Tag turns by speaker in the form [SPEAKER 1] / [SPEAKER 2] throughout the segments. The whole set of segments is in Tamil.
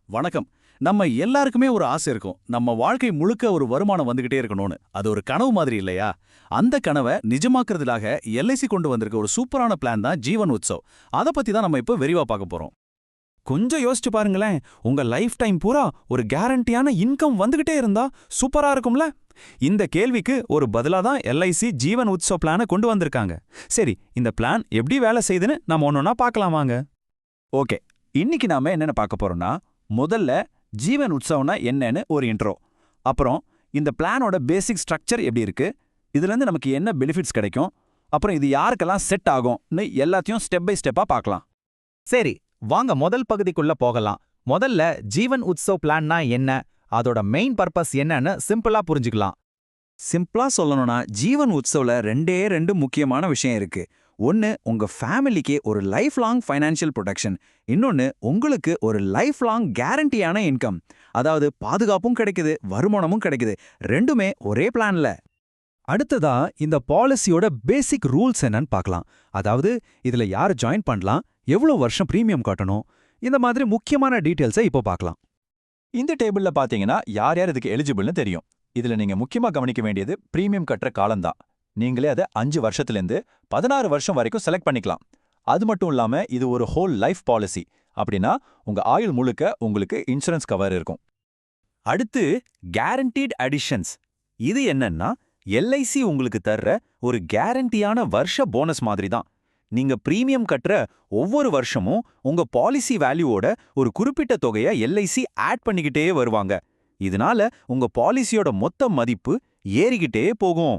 [SPEAKER 1] வணக்கம். நம்ம எல்லாருக்குமே ஒரு ஆசை இருக்கும். நம்ம வாழ்க்கை முழுக்க ஒரு வருமானம் வந்துகிட்டே இருக்கணும்னு. அது ஒரு கனவு மாதிரி இல்லையா? அந்த கனவை நிஜமாக்குறதுக்காக எல்ஐசி கொண்டு வந்திருக்க ஒரு சூப்பரான பிளான் தான் ஜீவன் உத்சவ். அத பத்தி தான் நம்ம இப்ப விரிவா பார்க்க போறோம்.
[SPEAKER 2] கொஞ்சம் யோசிச்சு பாருங்களேன். உங்க லைஃப் டைம் பூரா ஒரு கேரண்டியான இன்கம் வந்துகிட்டே இருந்தா சூப்பரா இருக்கும்ல? இந்த கேள்விக்கு ஒரு பதிலா தான் எல்ஐசி ஜீவன் உத்சவ் பிளானை கொண்டு வந்திருக்காங்க. சரி, இந்த பிளான் எப்படி வேலை செய்யுதுன்னு நம்ம ஒன்னொன்னா பார்க்கலாமாங்க?
[SPEAKER 3] ஓகே, இன்னைக்கு நாம என்னென்ன பார்க்க போறோம்னா, முதல்ல ஜீவன் உற்சவம்னா என்னன்னு ஒரு இன்ட்ரோ. அப்புறம் இந்த பிளானோட பேசிக் ஸ்ட்ரக்சர் எப்படி இருக்கு, இதுலேருந்து நமக்கு என்ன பெனிஃபிட்ஸ் கிடைக்கும், அப்புறம் இது யாருக்கெல்லாம் செட் ஆகும்னு எல்லாத்தையும் ஸ்டெப் பை ஸ்டெப்பா பார்க்கலாம்.
[SPEAKER 4] சரி, வாங்க முதல் பகுதிக்குள்ள போகலாம். முதல்ல ஜீவன் உத்சவ் பிளான்னா என்ன, அதோட மெயின் பர்பஸ் என்னன்னு சிம்பிளா புரிஞ்சுக்கலாம்.
[SPEAKER 3] சிம்பிளா சொல்லணும்னா, ஜீவன் உற்சவ்ல ரெண்டு முக்கியமான விஷயம் இருக்கு. ஒன்னு, உங்க ஃபேமிலிக்கு ஒரு லைஃப் லாங் ஃபைனான்ஷியல் ப்ரொடெக்ஷன். இன்னொன்னு, உங்களுக்கு ஒரு லைஃப் லாங் கேரண்டியான இன்கம். அதாவது பாதுகாப்பும் கிடைக்குது, வருமானமும் கிடைக்குது, ரெண்டுமே ஒரே பிளான்ல.
[SPEAKER 2] அடுத்ததா இந்த பாலிசியோட பேசிக் ரூல்ஸ் என்னன்னு பார்க்கலாம். அதாவது இதுல யார் ஜாயின் பண்ணலாம், எவ்வளவு வருஷம் பிரீமியம் கட்டணும், இந்த மாதிரி முக்கியமான டீடைல்ஸை இப்போ பார்க்கலாம்.
[SPEAKER 3] இந்த டேபிள்ல பாத்தீங்கன்னா யார் யார் இதுக்கு எலிஜிபிள்னு தெரியும். இதுல நீங்க முக்கியமா கவனிக்க வேண்டியது பிரீமியம் கட்டுற காலம்தான். நீங்களே அதை 5 வருஷத்துலேருந்து 16 வருஷம் வரைக்கும் செலக்ட் பண்ணிக்கலாம். அது மட்டும் இல்லாம இது ஒரு ஹோல் லைஃப் பாலிசி. அப்படின்னா உங்க ஆயுள் முழுக்க உங்களுக்கு இன்சூரன்ஸ் கவர் இருக்கும்.
[SPEAKER 2] அடுத்து கேரண்டீட் அடிஷன்ஸ். இது என்னன்னா எல்ஐசி உங்களுக்கு தர்ற ஒரு கேரண்டியான வருஷ போனஸ் மாதிரி தான். நீங்க பிரீமியம் கட்டுற ஒவ்வொரு வருஷமும் உங்க பாலிசி வேல்யூவோட ஒரு குறிப்பிட்ட தொகையை எல்ஐசி ஆட் பண்ணிக்கிட்டே வருவாங்க. இதனால உங்க பாலிசியோட மொத்த மதிப்பு ஏறிக்கிட்டே போகும்.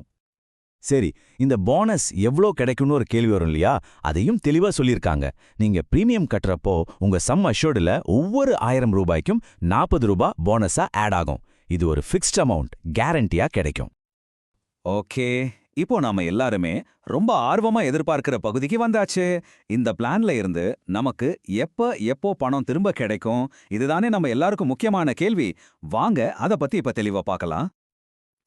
[SPEAKER 5] சரி, இந்த போனஸ் எவ்ளோ கிடைக்கும்னு ஒரு கேள்வி வரும் இல்லையா? அதையும் தெளிவா சொல்லியிருக்காங்க. நீங்க பிரீமியம் கட்டுறப்போ உங்க சம் அஷ்யூர்டுல ஒவ்வொரு 1000 ரூபாய்க்கும் 40 ரூபாய் போனஸா ஆட் ஆகும். இது ஒரு ஃபிக்ஸ்ட் அமௌண்ட், கேரண்டியா கிடைக்கும்.
[SPEAKER 3] ஓகே, இப்போ நாம எல்லாருமே ரொம்ப ஆர்வமா எதிர்பார்க்கிற பகுதிக்கு வந்தாச்சு. இந்த பிளான்ல இருந்து நமக்கு எப்போ பணம் திரும்ப கிடைக்கும், இதுதானே நம்ம எல்லாருக்கும் முக்கியமான கேள்வி. வாங்க அத பத்தி இப்ப தெளிவா பார்க்கலாம்.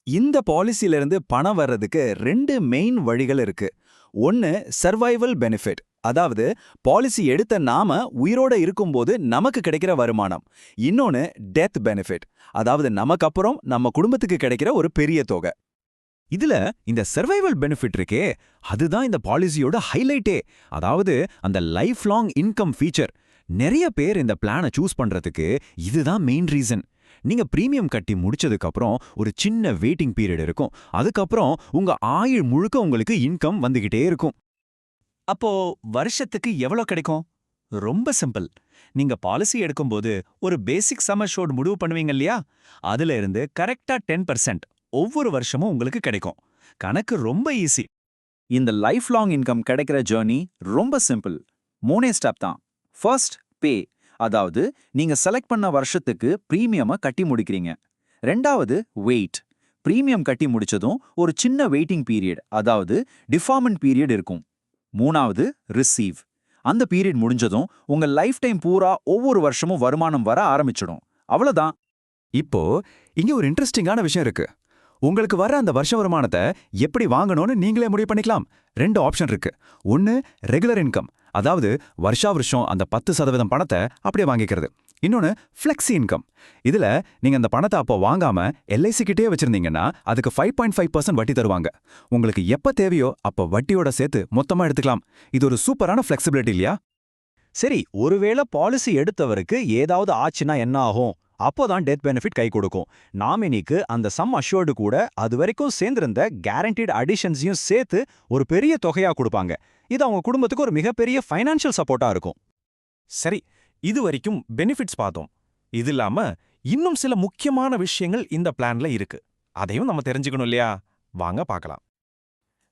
[SPEAKER 3] இந்த பாலிசில இருந்து பணம் வர்றதுக்கு 2 மெயின் வழிகள் இருக்கு. ஒன்னு சர்வைவல் பெனிஃபிட், அதாவது பாலிசி எடுத்த நாம உயிரோட இருக்கும்போது நமக்கு கிடைக்கிற வருமானம். இன்னொன்னு டெத் பெனிஃபிட், அதாவது நமக்கு அப்புறம் நம்ம குடும்பத்துக்கு கிடைக்கிற ஒரு பெரிய தொகை.
[SPEAKER 2] இதுல இந்த சர்வைவல் பெனிஃபிட் இருக்கே, அதுதான் இந்த பாலிசியோட ஹைலைட்டே. அதாவது அந்த லைஃப் லாங் இன்கம் ஃபீச்சர். நிறைய பேர் இந்த பிளானை சூஸ் பண்றதுக்கு இதுதான் மெயின் ரீசன். நீங்க பிரீமியம் கட்டி முடிச்சதுக்கு அப்புறம் ஒரு சின்ன வெயிட்டிங் பீரியட் இருக்கும். அதுக்கப்புறம் உங்க ஆயுள் முழுக்க உங்களுக்கு இன்கம் வந்துகிட்டே இருக்கும்.
[SPEAKER 3] அப்போ வருஷத்துக்கு எவ்வளவு கிடைக்கும்? ரொம்ப சிம்பிள். நீங்க பாலிசி எடுக்கும்போது ஒரு பேசிக் சம் அஷ்யூர்ட் முடிவு பண்ணுவீங்க இல்லையா? அதுல இருந்து கரெக்டா 10% ஒவ்வொரு வருஷமும் உங்களுக்கு கிடைக்கும். கணக்கு ரொம்ப ஈஸி. இந்த லைஃப் லாங் இன்கம் கிடைக்கிற ஜர்னி ரொம்ப சிம்பிள். 3 ஸ்டெப் தான். ஃபர்ஸ்ட், பே, அதாவது நீங்க செலக்ட் பண்ண வருஷத்துக்கு பிரீமியமை கட்டி முடிக்கிறீங்க. ரெண்டாவது, வெயிட். பிரீமியம் கட்டி முடிச்சதும் ஒரு சின்ன வெயிட்டிங் பீரியட், அதாவது டிஃபார்மெண்ட் பீரியட் இருக்கும். மூணாவது, ரிசீவ். அந்த பீரியட் முடிஞ்சதும் உங்க லைஃப் டைம் பூரா ஒவ்வொரு வருஷமும் வருமானம் வர ஆரம்பிச்சிடும். அவ்வளவுதான்.
[SPEAKER 2] இப்போ இங்க ஒரு இன்ட்ரெஸ்டிங்கான விஷயம் இருக்கு. உங்களுக்கு வர அந்த வருஷ வருமானத்தை எப்படி வாங்கணும்னு நீங்களே முடிவு பண்ணிக்கலாம். 2 ஆப்ஷன் இருக்கு. ஒன்னு ரெகுலர் இன்கம், அதாவது வருஷா வருஷம் அந்த 10% பணத்தை அப்படியே வாங்கிக்கிறது. இன்னொன்னு ஃப்ளெக்ஸி இன்கம். இதுல நீங்க அந்த பணத்தை அப்போ வாங்காம எல்ஐசி கிட்டே வச்சிருந்தீங்கன்னா அதுக்கு 5.5% வட்டி தருவாங்க. உங்களுக்கு எப்ப தேவையோ அப்ப வட்டியோட சேர்த்து மொத்தமா எடுத்துக்கலாம். இது ஒரு சூப்பரான ஃப்ளெக்சிபிலிட்டி இல்லையா?
[SPEAKER 4] சரி, ஒருவேளை பாலிசி எடுத்தவருக்கு ஏதாவது ஆச்சுன்னா என்ன ஆகும்? அப்போதான் டெத் பெனிஃபிட் கை கொடுக்கும். நாமினிக்கு அந்த சம் அஷ்யூர்டு கூட அது வரைக்கும் சேர்ந்திருந்த கேரண்டீட் அடிஷன்ஸையும் சேர்த்து ஒரு பெரிய தொகையா கொடுப்பாங்க. இது அவங்க குடும்பத்துக்கு ஒரு மிகப்பெரிய ஃபைனான்ஷியல் சப்போர்ட்டா இருக்கும்.
[SPEAKER 6] சரி, இது வரைக்கும் பெனிஃபிட்ஸ் பார்த்தோம். இது இல்லாம இன்னும் சில முக்கியமான விஷயங்கள் இந்த பிளான்ல இருக்கு. அதையும் நம்ம தெரிஞ்சுக்கணும் இல்லையா? வாங்க பார்க்கலாம்.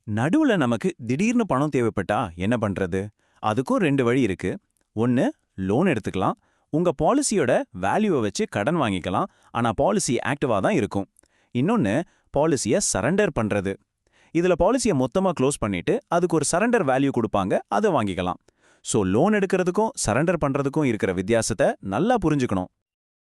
[SPEAKER 1] நடுவுல நமக்கு திடீர்னு பணம் தேவைப்பட்டா என்ன பண்றது? அதுக்கும் 2 வழி இருக்கு. ஒன்னு, லோன் எடுத்துக்கலாம். உங்க பாலிசியோட வேல்யூவை வச்சு கடன் வாங்கிக்கலாம். ஆனா பாலிசி ஆக்டிவா தான் இருக்கும். இன்னொன்னு, பாலிசியை சரண்டர் பண்றது. இதுல பாலிசியை மொத்தமா க்ளோஸ் பண்ணிட்டு அதுக்கு ஒரு சரண்டர் வேல்யூ கொடுப்பாங்க, அதை வாங்கிக்கலாம். சோ லோன் எடுக்கிறதுக்கும் சரண்டர் பண்றதுக்கும் இருக்கிற வித்தியாசத்தை நல்லா புரிஞ்சுக்கணும்.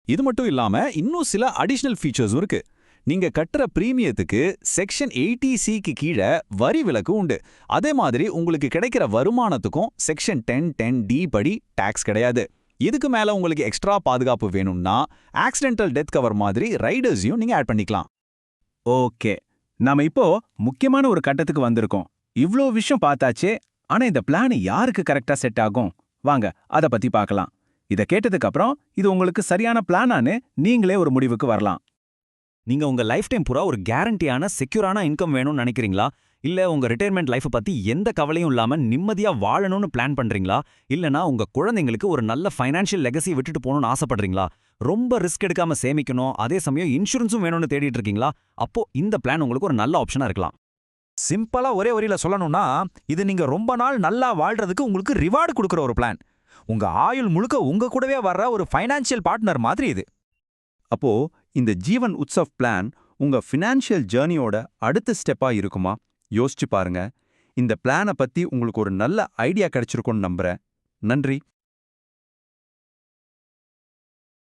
[SPEAKER 3] இது மட்டும் இல்லாம இன்னும் சில அடிஷனல் ஃபீச்சர்ஸும் இருக்கு. நீங்க கட்டுற பிரீமியத்துக்கு செக்ஷன் 80C கீழே வரி விலக்கு உண்டு. அதே மாதிரி உங்களுக்கு கிடைக்கிற வருமானத்துக்கும் செக்ஷன் 10(10)D படி டாக்ஸ் கிடையாது.
[SPEAKER 4] இதுக்கு மேல உங்களுக்கு எக்ஸ்ட்ரா பாதுகாப்பு வேணும்னா ஆக்சிடென்டல் டெத் கவர் மாதிரி ரைடர்ஸையும் நீங்க ஆட் பண்ணிக்கலாம்.
[SPEAKER 3] ஓகே, நாம இப்போ முக்கியமான ஒரு கட்டத்துக்கு வந்திருக்கோம். இவ்ளோ விஷயம் பார்த்தாச்சே, ஆனா இந்த பிளான் யாருக்கு கரெக்டா செட் ஆகும்? வாங்க அத பத்தி பார்க்கலாம். இத கேட்டதுக்கு அப்புறம் இது உங்களுக்கு சரியான பிளானான்னு நீங்களே ஒரு முடிவுக்கு வரலாம்.
[SPEAKER 4] நீங்க உங்க லைஃப் டைம் பூரா ஒரு கேரண்டியான செக்யூரான இன்கம் வேணும்னு நினைக்கிறீங்களா? இல்ல உங்க ரிட்டையர்மெண்ட் லைஃப் பத்தி எந்த கவலையும் இல்லாம நிம்மதியா வாழணும்னு பிளான் பண்றீங்களா? இல்லனா உங்க குழந்தைங்களுக்கு ஒரு நல்ல ஃபைனான்ஷியல் லெகசி விட்டுட்டு போகணும்னு ஆசைப்படுறீங்களா? ரொம்ப ரிஸ்க் எடுக்காம சேமிக்கணும், அதே சமயம் இன்சூரன்ஸும் வேணும்னு தேடிட்டு இருக்கீங்களா? அப்போ இந்த பிளான் உங்களுக்கு ஒரு நல்ல ஆப்ஷனா இருக்கலாம்.
[SPEAKER 5] சிம்பிளா ஒரே வரியில சொல்லணும்னா இது நீங்க ரொம்ப நாள் நல்லா வாழ்றதுக்கு உங்களுக்கு ரிவார்டு கொடுக்குற ஒரு பிளான். உங்க ஆயுள் முழுக்க உங்க கூடவே வர்ற ஒரு ஃபைனான்ஷியல் பார்ட்னர் மாதிரி இது.
[SPEAKER 2] அப்போ இந்த ஜீவன் உத்சவ் பிளான் உங்க ஃபினான்ஷியல் ஜேர்னியோட அடுத்த ஸ்டெப்பா இருக்குமா? யோசிச்சு பாருங்க. இந்த பிளானை பத்தி உங்களுக்கு ஒரு நல்ல ஐடியா கிடைச்சிருக்கும்னு நம்புறேன். நன்றி.